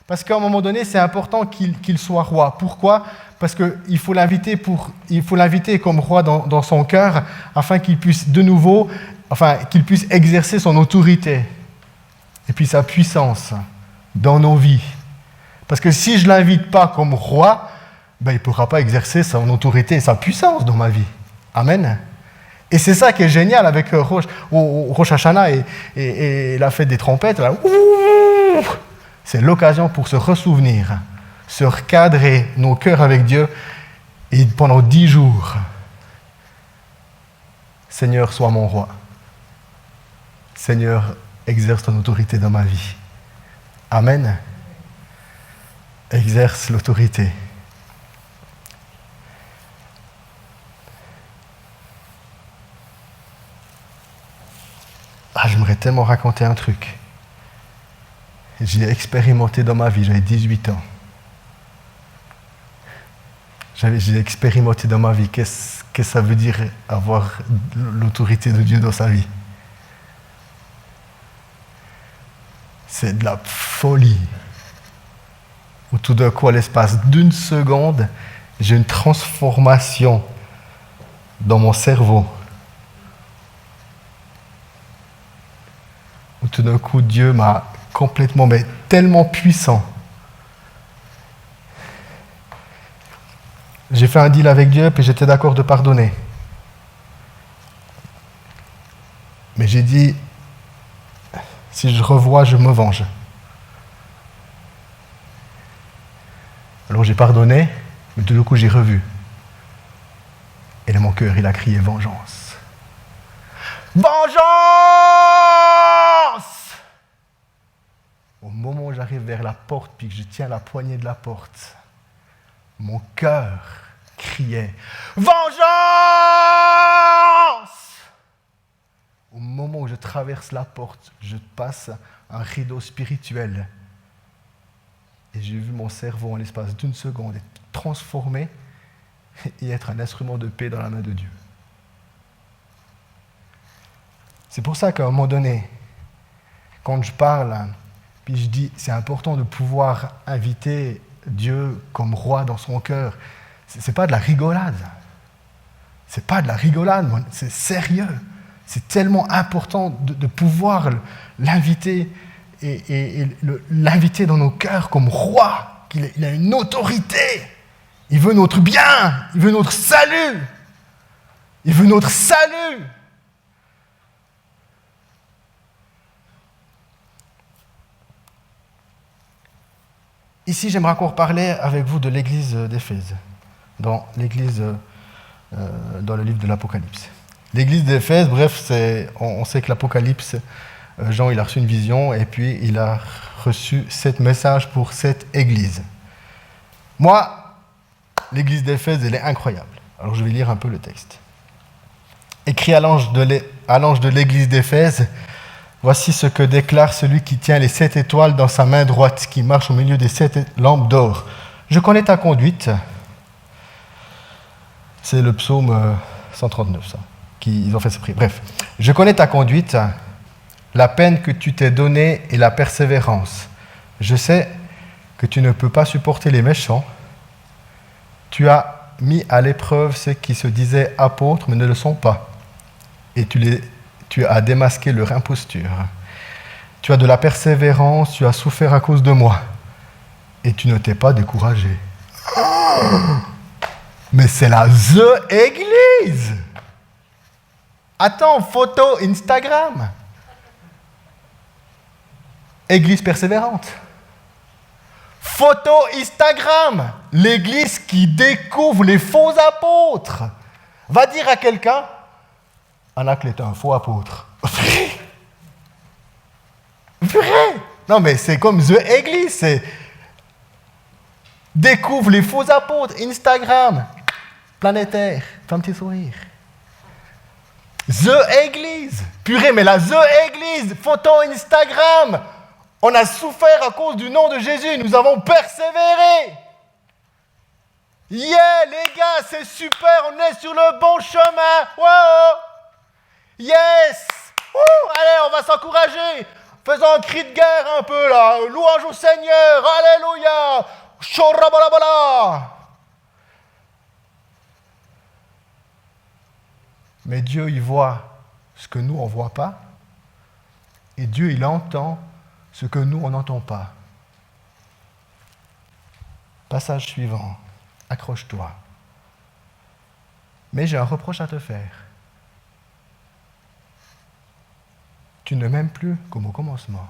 Parce qu'à un moment donné, c'est important qu'il soit roi. Pourquoi ? Parce qu'il faut l'inviter comme roi dans son cœur, afin qu'il puisse qu'il puisse exercer son autorité et puis sa puissance dans nos vies. Parce que si je ne l'invite pas comme roi, il ne pourra pas exercer son autorité et sa puissance dans ma vie. Amen. Et c'est ça qui est génial avec Rosh Hashanah et la fête des trompettes. Là, c'est l'occasion pour se ressouvenir, se recadrer nos cœurs avec Dieu et pendant 10 jours, Seigneur, sois mon roi. Seigneur, exerce ton autorité dans ma vie. Amen. Exerce l'autorité. J'aimerais tellement raconter un truc. J'ai expérimenté dans ma vie, j'avais 18 ans. J'ai expérimenté dans ma vie qu'est-ce que ça veut dire avoir l'autorité de Dieu dans sa vie. C'est de la folie. Où tout d'un coup, à l'espace d'une seconde, j'ai une transformation dans mon cerveau. Où tout d'un coup, Dieu m'a complètement, mais tellement puissant. J'ai fait un deal avec Dieu, puis j'étais d'accord de pardonner. Mais j'ai dit, si je revois, je me venge. Alors j'ai pardonné, mais tout d'un coup j'ai revu. Et dans mon cœur, il a crié vengeance. Vengeance! Au moment où j'arrive vers la porte, puis que je tiens la poignée de la porte, mon cœur criait « Vengeance !» Au moment où je traverse la porte, je passe un rideau spirituel. Et j'ai vu mon cerveau, en l'espace d'une seconde, être transformé et être un instrument de paix dans la main de Dieu. C'est pour ça qu'à un moment donné, quand je parle, puis je dis, c'est important de pouvoir inviter Dieu comme roi dans son cœur. C'est pas de la rigolade. C'est pas de la rigolade, c'est sérieux. C'est tellement important de pouvoir l'inviter et l'inviter dans nos cœurs comme roi, qu'il a une autorité. Il veut notre bien, il veut notre salut. Il veut notre salut. Ici, j'aimerais encore parler avec vous de l'église d'Éphèse, dans le livre de l'Apocalypse. L'église d'Éphèse, bref, on sait que l'Apocalypse, Jean, il a reçu une vision et puis il a reçu 7 messages pour cette église. Moi, l'église d'Éphèse, elle est incroyable. Alors, je vais lire un peu le texte. Écrit à l'ange de l'église d'Éphèse, voici ce que déclare celui qui tient les 7 étoiles dans sa main droite, qui marche au milieu des 7 lampes d'or. Je connais ta conduite. C'est le psaume 139, ça. Ils ont fait ce prix. Bref. Je connais ta conduite, la peine que tu t'es donnée et la persévérance. Je sais que tu ne peux pas supporter les méchants. Tu as mis à l'épreuve ceux qui se disaient apôtres mais ne le sont pas. Et tu as démasqué leur imposture. Tu as de la persévérance, tu as souffert à cause de moi. Et tu ne t'es pas découragé. Mais c'est la The Église. Attends, photo Instagram. Église persévérante. Photo Instagram. L'église qui découvre les faux apôtres. Va dire à quelqu'un, Anacle est un faux apôtre. Vrai. Non mais c'est comme The Église, c'est découvre les faux apôtres, Instagram, planétaire, fais un petit sourire. The Église, purée, mais la The Église, photo Instagram, on a souffert à cause du nom de Jésus, nous avons persévéré. Yeah, les gars, c'est super, on est sur le bon chemin. Wow. Yes. Allez, on va s'encourager. Faisons un cri de guerre un peu là. Louange au Seigneur. Alléluia. Chorabalabala. Mais Dieu, il voit ce que nous, on ne voit pas. Et Dieu, il entend ce que nous, on n'entend pas. Passage suivant. Accroche-toi. Mais j'ai un reproche à te faire. Tu ne m'aimes plus comme au commencement.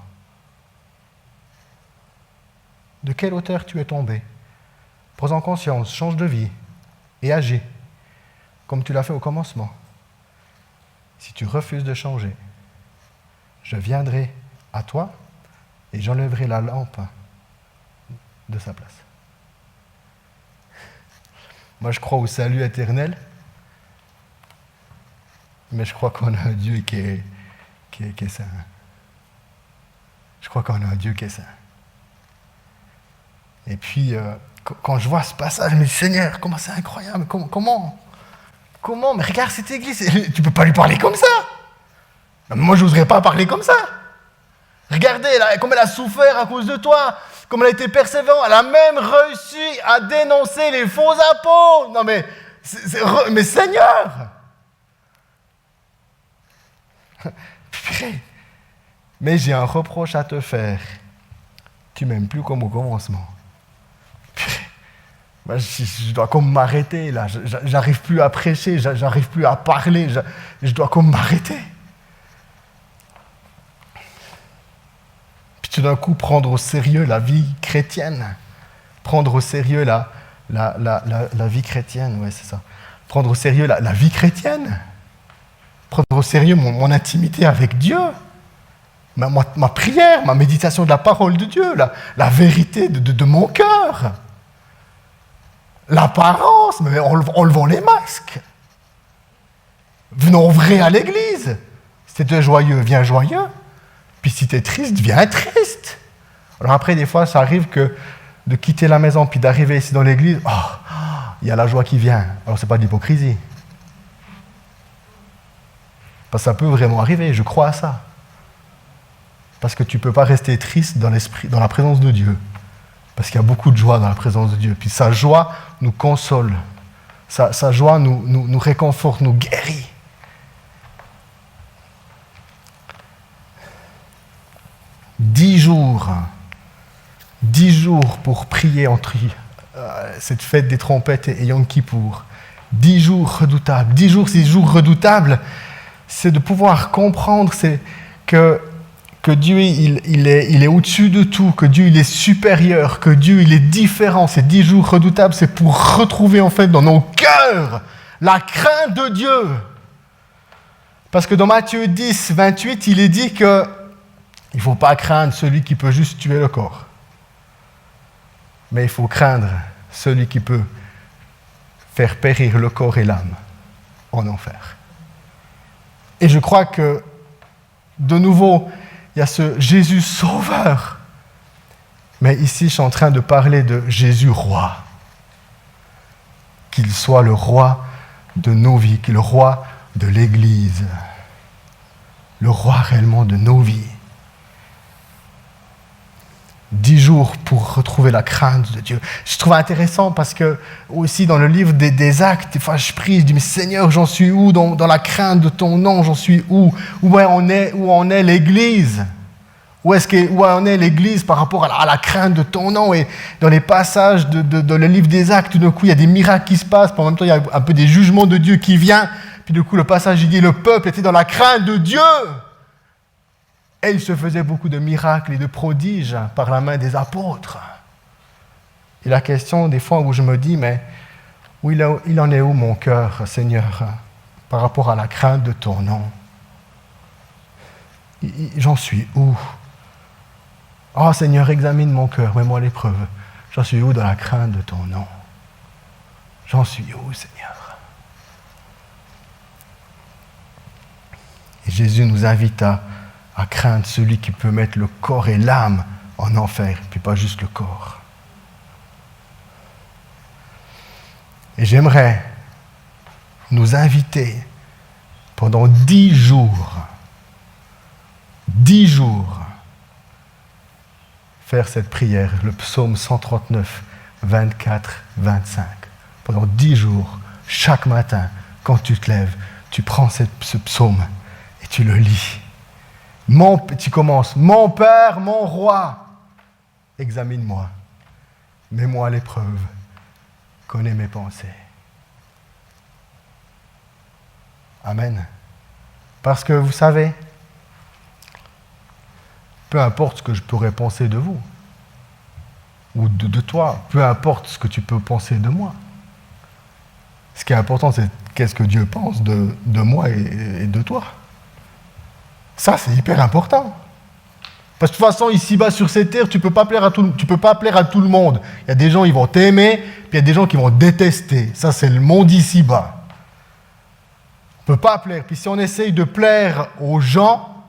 De quelle hauteur tu es tombé? Prends-en conscience, change de vie et agis comme tu l'as fait au commencement. Si tu refuses de changer, je viendrai à toi et j'enlèverai la lampe de sa place. Moi, je crois au salut éternel, mais je crois qu'on a un Dieu qui est saint. Je crois qu'on a un Dieu qui est saint. Et puis, quand je vois ce passage, je me dis, Seigneur, comment c'est incroyable, comment, mais regarde cette église, tu ne peux pas lui parler comme ça. Moi, je n'oserais pas parler comme ça. Regardez, comme elle a souffert à cause de toi, comme elle a été persévérante, elle a même réussi à dénoncer les faux apôtres. Non mais, mais Seigneur. Mais j'ai un reproche à te faire. Tu m'aimes plus comme au commencement. Moi, je dois comme m'arrêter là. J'arrive plus à prêcher, j'arrive plus à parler. Je dois comme m'arrêter. Puis tout d'un coup, prendre au sérieux la vie chrétienne. Prendre au sérieux la vie chrétienne, ouais, c'est ça. Prendre au sérieux la vie chrétienne. Prendre au sérieux mon intimité avec Dieu. Ma prière, ma méditation de la parole de Dieu, la vérité de mon cœur. L'apparence, mais enlevons les masques. Venons vrai à l'église. Si tu es joyeux, viens joyeux. Puis si tu es triste, viens triste. Alors après, des fois, ça arrive que de quitter la maison puis d'arriver ici dans l'église, il y a la joie qui vient. Alors c'est pas de l'hypocrisie. Parce que ça peut vraiment arriver, je crois à ça. Parce que tu ne peux pas rester triste dans l'esprit, dans la présence de Dieu. Parce qu'il y a beaucoup de joie dans la présence de Dieu. Puis sa joie nous console. Sa joie nous réconforte, nous guérit. Dix jours pour prier entre cette fête des trompettes et Yom Kippour. 10 jours redoutables. 10 jours, ces jours redoutables, c'est de pouvoir comprendre que Dieu, il est au-dessus de tout, que Dieu, il est supérieur, que Dieu, il est différent. Ces 10 jours redoutables, c'est pour retrouver en fait dans nos cœurs la crainte de Dieu. Parce que dans Matthieu 10, 28, il est dit que il ne faut pas craindre celui qui peut juste tuer le corps. Mais il faut craindre celui qui peut faire périr le corps et l'âme en enfer. Et je crois que, de nouveau, il y a ce Jésus sauveur. Mais ici, je suis en train de parler de Jésus roi. Qu'il soit le roi de nos vies, qu'il soit le roi de l'Église. Le roi réellement de nos vies. 10 jours pour retrouver la crainte de Dieu. Je trouve intéressant parce que aussi dans le livre des Actes, des fois je prie, je dis mais Seigneur, j'en suis où dans la crainte de ton nom, j'en suis où? Où en est l'Église? Où en est l'Église par rapport à la crainte de ton nom? Et dans les passages de le livre des Actes, tout d'un coup il y a des miracles qui se passent, puis en même temps il y a un peu des jugements de Dieu qui viennent, puis du coup le passage il dit le peuple était dans la crainte de Dieu. Et il se faisait beaucoup de miracles et de prodiges par la main des apôtres. Et la question, des fois, où je me dis, mais où il en est où mon cœur, Seigneur, par rapport à la crainte de ton nom? J'en suis où? Oh Seigneur, examine mon cœur, mets-moi à l'épreuve. J'en suis où dans la crainte de ton nom? J'en suis où, Seigneur? Et Jésus nous invite à craindre celui qui peut mettre le corps et l'âme en enfer, puis pas juste le corps. Et j'aimerais nous inviter pendant 10 jours, faire cette prière, le psaume 139, 24, 25. Pendant 10 jours, chaque matin, quand tu te lèves, tu prends ce psaume et tu le lis. Tu commences, mon Père, mon Roi, examine-moi, mets-moi à l'épreuve, connais mes pensées. Amen. Parce que vous savez, peu importe ce que je pourrais penser de vous, ou de toi, peu importe ce que tu peux penser de moi. Ce qui est important, c'est qu'est-ce que Dieu pense de moi et de toi. Ça, c'est hyper important. Parce que de toute façon, ici-bas, sur cette terre, tu ne peux pas plaire à tout le monde. Il y a des gens qui vont t'aimer, puis il y a des gens qui vont détester. Ça, c'est le monde ici-bas. On ne peut pas plaire. Puis si on essaye de plaire aux gens,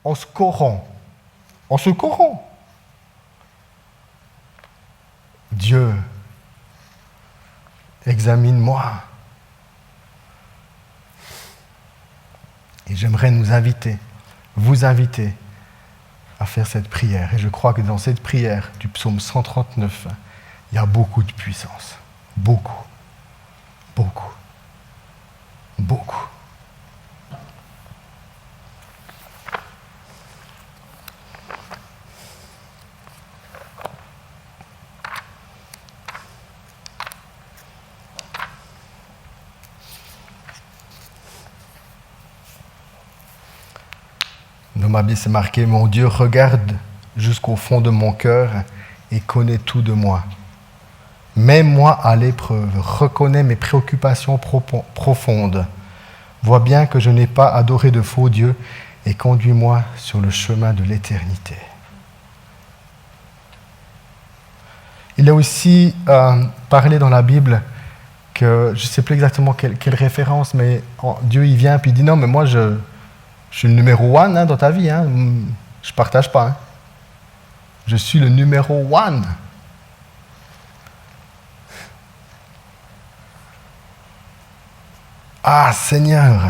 on se corrompt. On se corrompt. Dieu, examine-moi. Et j'aimerais vous inviter à faire cette prière. Et je crois que dans cette prière du psaume 139, il y a beaucoup de puissance. Beaucoup. Beaucoup. Beaucoup. Dans ma Bible, c'est marqué « Mon Dieu regarde jusqu'au fond de mon cœur et connaît tout de moi. Mets-moi à l'épreuve, reconnais mes préoccupations profondes. Vois bien que je n'ai pas adoré de faux dieux et conduis-moi sur le chemin de l'éternité. » Il a aussi parlé dans la Bible que, je ne sais plus exactement quelle référence, mais Dieu il vient et il dit « Non, mais moi je suis le numéro 1 dans ta vie, je ne partage pas. Je suis le numéro 1. » Ah Seigneur!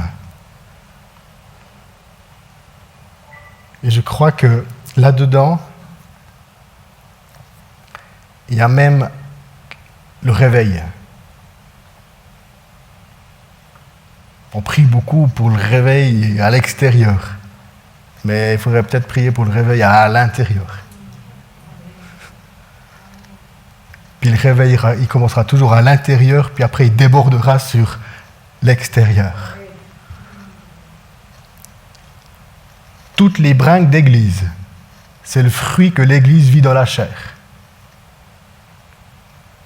Et je crois que là-dedans, il y a même le réveil. On prie beaucoup pour le réveil à l'extérieur, mais il faudrait peut-être prier pour le réveil à l'intérieur. Puis le réveil, il commencera toujours à l'intérieur, puis après il débordera sur l'extérieur. Toutes les brinques d'église, c'est le fruit que l'église vit dans la chair.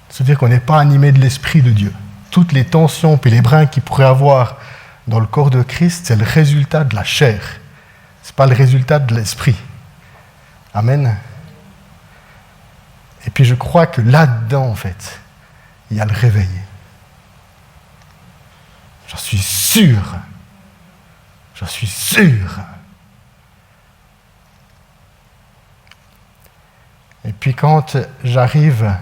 C'est-à-dire qu'on n'est pas animé de l'Esprit de Dieu. Toutes les tensions puis les brinques qu'il pourrait avoir dans le corps de Christ, c'est le résultat de la chair. Ce n'est pas le résultat de l'Esprit. Amen. Et puis je crois que là-dedans, en fait, il y a le réveil. J'en suis sûr. J'en suis sûr. Et puis quand j'arrive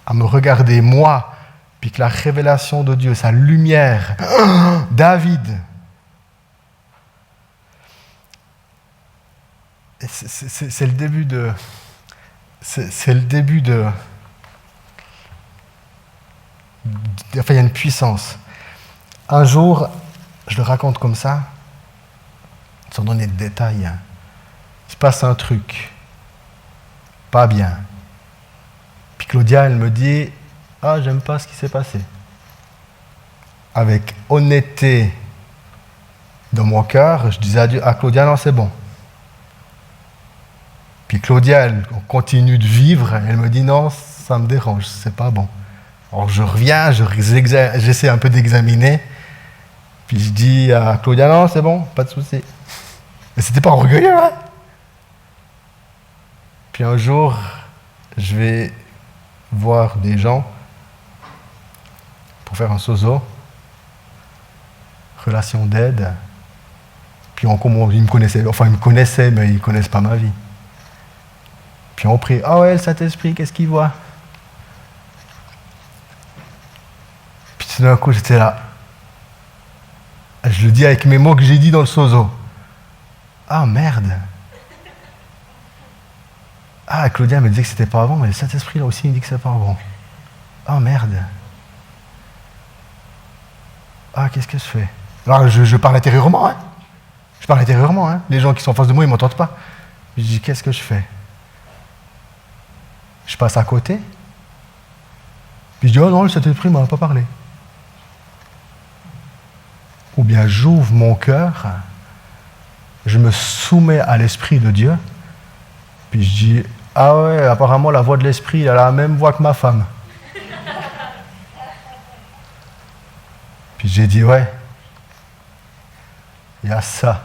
à me regarder moi, puis que la révélation de Dieu, sa lumière, David, c'est le début de... c'est le début de... Enfin, il y a une puissance. Un jour, je le raconte comme ça, sans donner de détails. Il se passe un truc, pas bien. Puis Claudia, elle me dit, ah, j'aime pas ce qui s'est passé. Avec honnêteté dans mon cœur, je disais à Claudia, non, c'est bon. Puis Claudia, elle continue de vivre, elle me dit, non, ça me dérange, c'est pas bon. Alors je reviens, j'essaie un peu d'examiner, puis je dis à Claudia, non, c'est bon, pas de souci. Mais c'était pas orgueilleux, hein. Puis un jour, je vais voir des gens pour faire un sozo, relation d'aide. Puis ils me connaissaient, mais ils ne connaissent pas ma vie. Puis on prie, ah ouais, le Saint-Esprit, qu'est-ce qu'il voit? Puis tout d'un coup, j'étais là. Je le dis avec mes mots que j'ai dit dans le sozo. Ah merde! Ah, Claudia me disait que c'était pas bon, mais le Saint-Esprit là aussi il me dit que c'est pas bon. Ah merde! Ah, qu'est-ce que je fais? Alors je parle intérieurement, hein? Je parle intérieurement, hein? Les gens qui sont en face de moi, ils ne m'entendent pas. Je dis, qu'est-ce que je fais? Je passe à côté. Puis je dis, oh non, le Saint-Esprit ne m'a pas parlé. Ou bien j'ouvre mon cœur, je me soumets à l'Esprit de Dieu, puis je dis, ah ouais, apparemment la voix de l'Esprit, elle a la même voix que ma femme. Puis j'ai dit, ouais, il y a ça.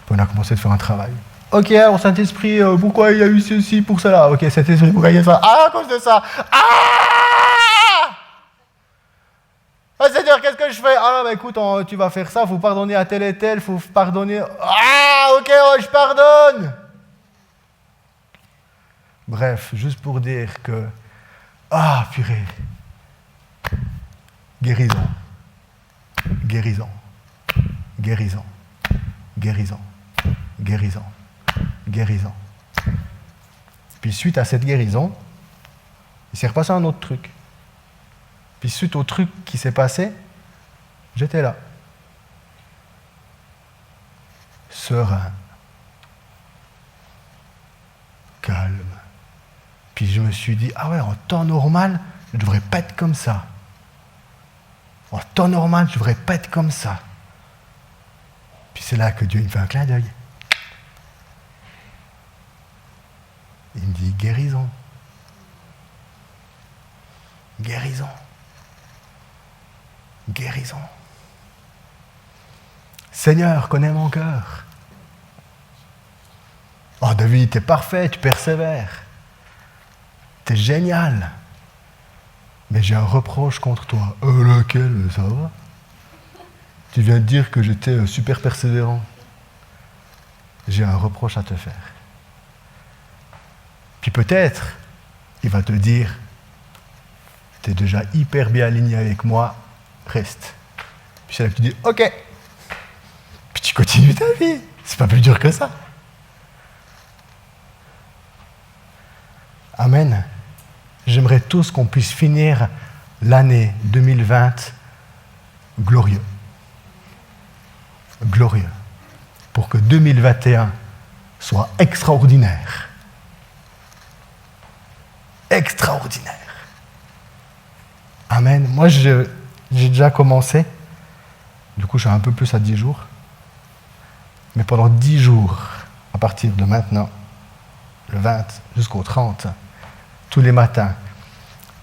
Puis on a commencé à faire un travail. Ok, alors Saint-Esprit, pourquoi il y a eu ceci pour cela? Ok, Saint-Esprit, pourquoi il y a ça? Ah, à cause de ça. Ah, Seigneur, qu'est-ce que je fais? Ah non, mais écoute, tu vas faire ça, il faut pardonner à tel et tel, il faut pardonner... Ah, ok, ouais, je pardonne. Bref, juste pour dire que... Ah, purée. Guérison. Guérison. Guérison. Guérison. Guérison. Guérison. Puis suite à cette guérison, il s'est repassé un autre truc. Puis suite au truc qui s'est passé, j'étais là. Serein. Calme. Puis je me suis dit, ah ouais, en temps normal, je ne devrais pas être comme ça. En temps normal, je ne devrais pas être comme ça. Puis c'est là que Dieu me fait un clin d'œil. Il me dit, guérison. Guérison. Guérison. Seigneur, connais mon cœur. Oh David, t'es parfait, tu persévères. T'es génial. Mais j'ai un reproche contre toi. Lequel, ça va? Tu viens de dire que j'étais super persévérant. J'ai un reproche à te faire. Puis peut-être, il va te dire, t'es déjà hyper bien aligné avec moi, reste. Puis c'est là que tu dis, ok. Puis tu continues ta vie. C'est pas plus dur que ça. Amen. J'aimerais tous qu'on puisse finir l'année 2020 glorieux. Glorieux. Pour que 2021 soit extraordinaire. Extraordinaire. Amen. Moi, j'ai déjà commencé. Du coup, je suis un peu plus à 10 jours. Mais pendant 10 jours, à partir de maintenant, le 20 jusqu'au 30, tous les matins,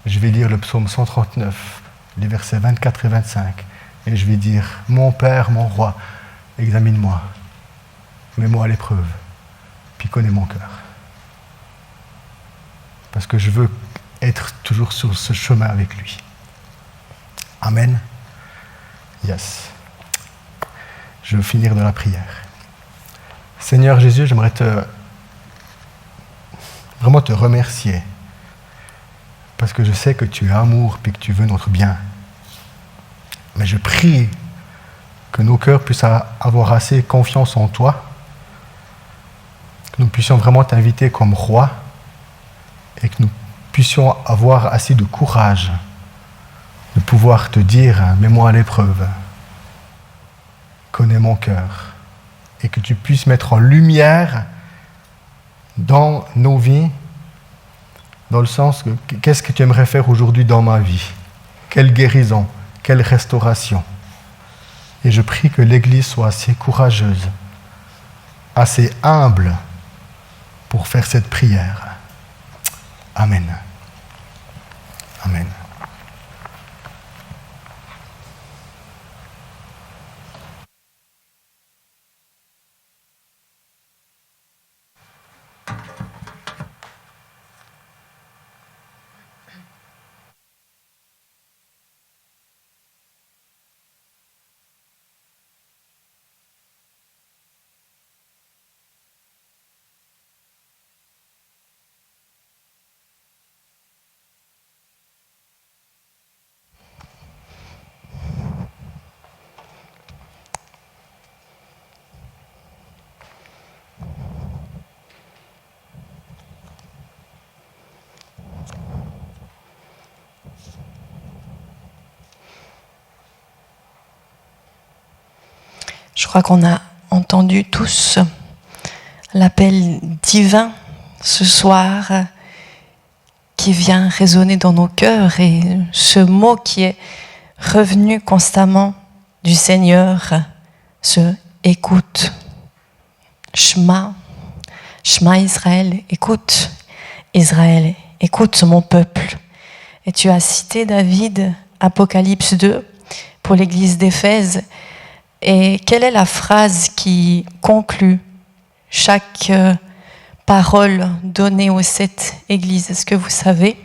je vais lire le psaume 139, les versets 24 et 25. Et je vais dire, mon Père, mon Roi, examine-moi, mets-moi à l'épreuve, puis connais mon cœur. Parce que je veux être toujours sur ce chemin avec lui. Amen. Yes. Je veux finir dans la prière. Seigneur Jésus, j'aimerais vraiment te remercier. Parce que je sais que tu es amour et que tu veux notre bien. Mais je prie que nos cœurs puissent avoir assez confiance en toi que nous puissions vraiment t'inviter comme roi et que nous puissions avoir assez de courage de pouvoir te dire, mets-moi à l'épreuve, connais mon cœur, et que tu puisses mettre en lumière dans nos vies, dans le sens que qu'est-ce que tu aimerais faire aujourd'hui dans ma vie? Quelle guérison, quelle restauration? Et je prie que l'Église soit assez courageuse, assez humble pour faire cette prière. Amen. Amen. Je crois qu'on a entendu tous l'appel divin ce soir qui vient résonner dans nos cœurs, et ce mot qui est revenu constamment du Seigneur, ce écoute, Shema, Shema Israël, écoute mon peuple. Et tu as cité David, Apocalypse 2, pour l'église d'Éphèse. Et quelle est la phrase qui conclut chaque parole donnée aux 7 églises? Est-ce que vous savez?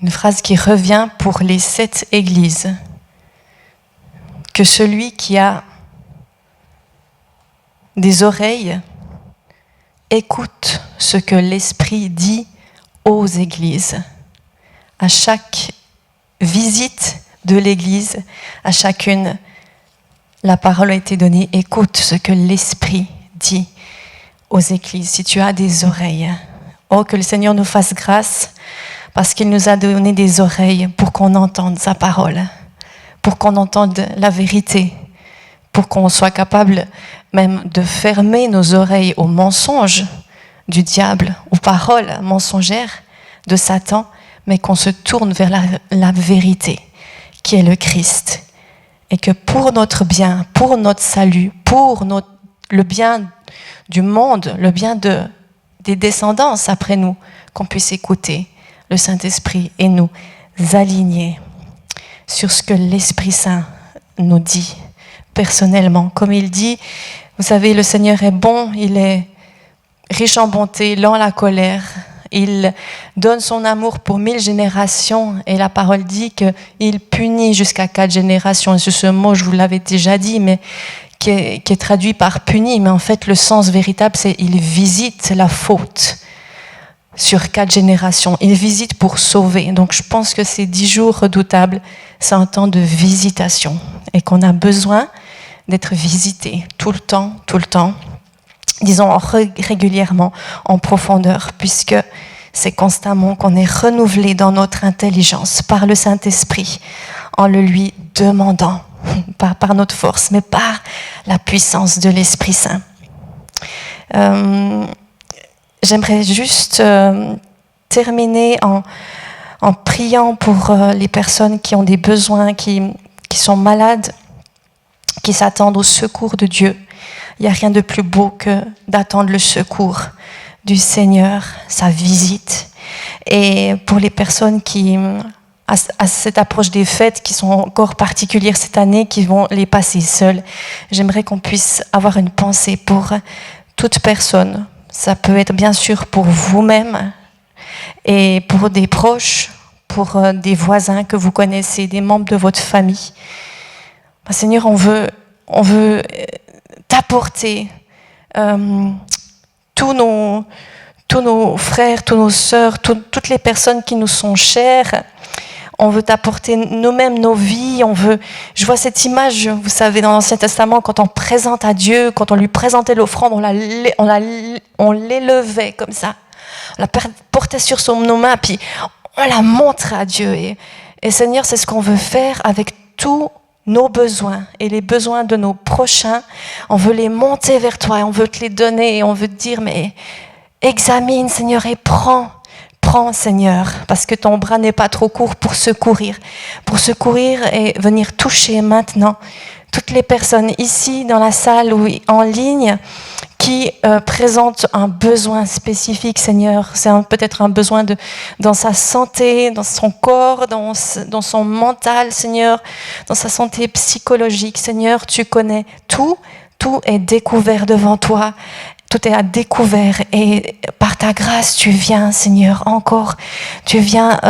Une phrase qui revient pour les 7 églises. Que celui qui a des oreilles écoute ce que l'Esprit dit aux églises. À chaque visite de l'Église, à chacune, la parole a été donnée. Écoute ce que l'Esprit dit aux églises. Si tu as des oreilles, oh, que le Seigneur nous fasse grâce, parce qu'il nous a donné des oreilles pour qu'on entende sa parole, pour qu'on entende la vérité, pour qu'on soit capable même de fermer nos oreilles aux mensonges du diable, aux paroles mensongères de Satan, mais qu'on se tourne vers la vérité, qui est le Christ, et que pour notre bien, pour notre salut, pour le bien du monde, le bien des descendants après nous, qu'on puisse écouter le Saint-Esprit et nous aligner sur ce que l'Esprit Saint nous dit personnellement. Comme il dit, vous savez, le Seigneur est bon, il est riche en bonté, lent à la colère. Il donne son amour pour 1000 générations, et la parole dit qu'il punit jusqu'à 4 générations. Et ce mot, je vous l'avais déjà dit, mais qui est traduit par punit, mais en fait le sens véritable, c'est il visite la faute sur 4 générations. Il visite pour sauver. Donc je pense que ces 10 jours redoutables, c'est un temps de visitation, et qu'on a besoin d'être visité tout le temps. Disons régulièrement, en profondeur, puisque c'est constamment qu'on est renouvelé dans notre intelligence par le Saint-Esprit, en le lui demandant, pas par notre force, mais par la puissance de l'Esprit Saint. J'aimerais juste terminer en priant pour les personnes qui ont des besoins, qui sont malades, qui s'attendent au secours de Dieu. Il n'y a rien de plus beau que d'attendre le secours du Seigneur, sa visite. Et pour les personnes qui, à cette approche des fêtes, qui sont encore particulières cette année, qui vont les passer seules, j'aimerais qu'on puisse avoir une pensée pour toute personne. Ça peut être bien sûr pour vous-même et pour des proches, pour des voisins que vous connaissez, des membres de votre famille. Seigneur, on veut t'apporter tous nos frères, tous nos sœurs, toutes les personnes qui nous sont chères. on veut t'apporter nous-mêmes nos vies. Je vois cette image, vous savez, dans l'Ancien Testament, quand on présente à Dieu, quand on lui présentait l'offrande, on l'élevait comme ça. On la portait sur nos mains, puis on la montre à Dieu. Et Seigneur, c'est ce qu'on veut faire avec tous nos besoins et les besoins de nos prochains. On veut les monter vers toi et on veut te les donner et on veut te dire, mais examine, Seigneur, et prends, Seigneur, parce que ton bras n'est pas trop court pour secourir et venir toucher maintenant toutes les personnes ici dans la salle ou en ligne qui présentent un besoin spécifique, Seigneur. C'est peut-être un besoin dans sa santé, dans son corps, dans son mental, Seigneur, dans sa santé psychologique. Seigneur, tu connais tout est découvert devant toi. Tout est à découvert et par ta grâce, tu viens, Seigneur, encore. Tu viens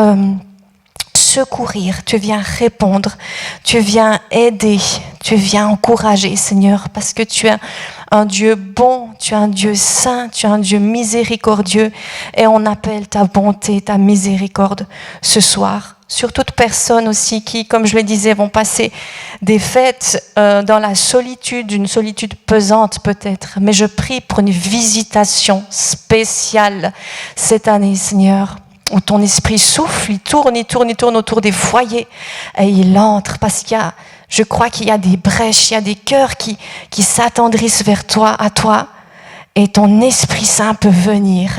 secourir, tu viens répondre, tu viens aider, tu viens encourager, Seigneur, parce que tu es un Dieu bon, tu es un Dieu saint, tu es un Dieu miséricordieux et on appelle ta bonté, ta miséricorde ce soir. Sur toute personne aussi qui, comme je le disais, vont passer des fêtes dans la solitude, une solitude pesante peut-être. Mais je prie pour une visitation spéciale cette année, Seigneur, où ton esprit souffle, il tourne autour des foyers et il entre parce je crois qu'il y a des brèches, il y a des cœurs qui s'attendrissent vers toi, à toi, et ton Esprit Saint peut venir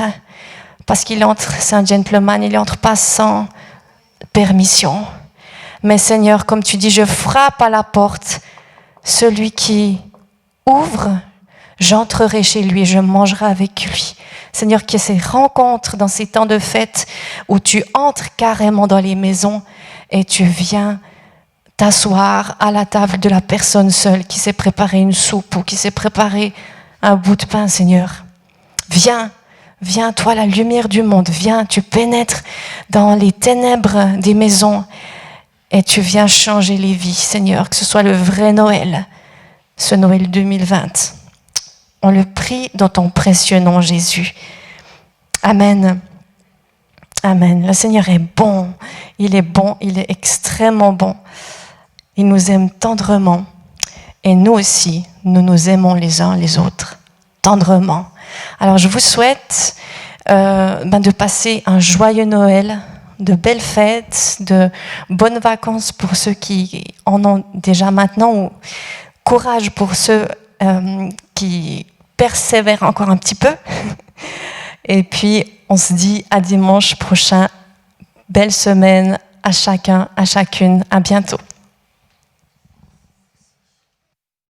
parce qu'il entre, c'est un gentleman, il entre pas sans permission. Mais Seigneur, comme tu dis, je frappe à la porte. Celui qui ouvre, j'entrerai chez lui et je mangerai avec lui. Seigneur, qu'il y ait ces rencontres dans ces temps de fête où tu entres carrément dans les maisons et tu viens t'asseoir à la table de la personne seule qui s'est préparé une soupe ou qui s'est préparé un bout de pain, Seigneur. Viens, toi, la lumière du monde, viens, tu pénètres dans les ténèbres des maisons et tu viens changer les vies, Seigneur, que ce soit le vrai Noël, ce Noël 2020. On le prie dans ton précieux nom, Jésus. Amen. Amen. Le Seigneur est bon, il est extrêmement bon. Il nous aime tendrement et nous aussi, nous nous aimons les uns les autres tendrement. Alors je vous souhaite de passer un joyeux Noël, de belles fêtes, de bonnes vacances pour ceux qui en ont déjà maintenant, ou courage pour ceux qui persévèrent encore un petit peu. Et puis on se dit à dimanche prochain. Belle semaine à chacun, à chacune. À bientôt.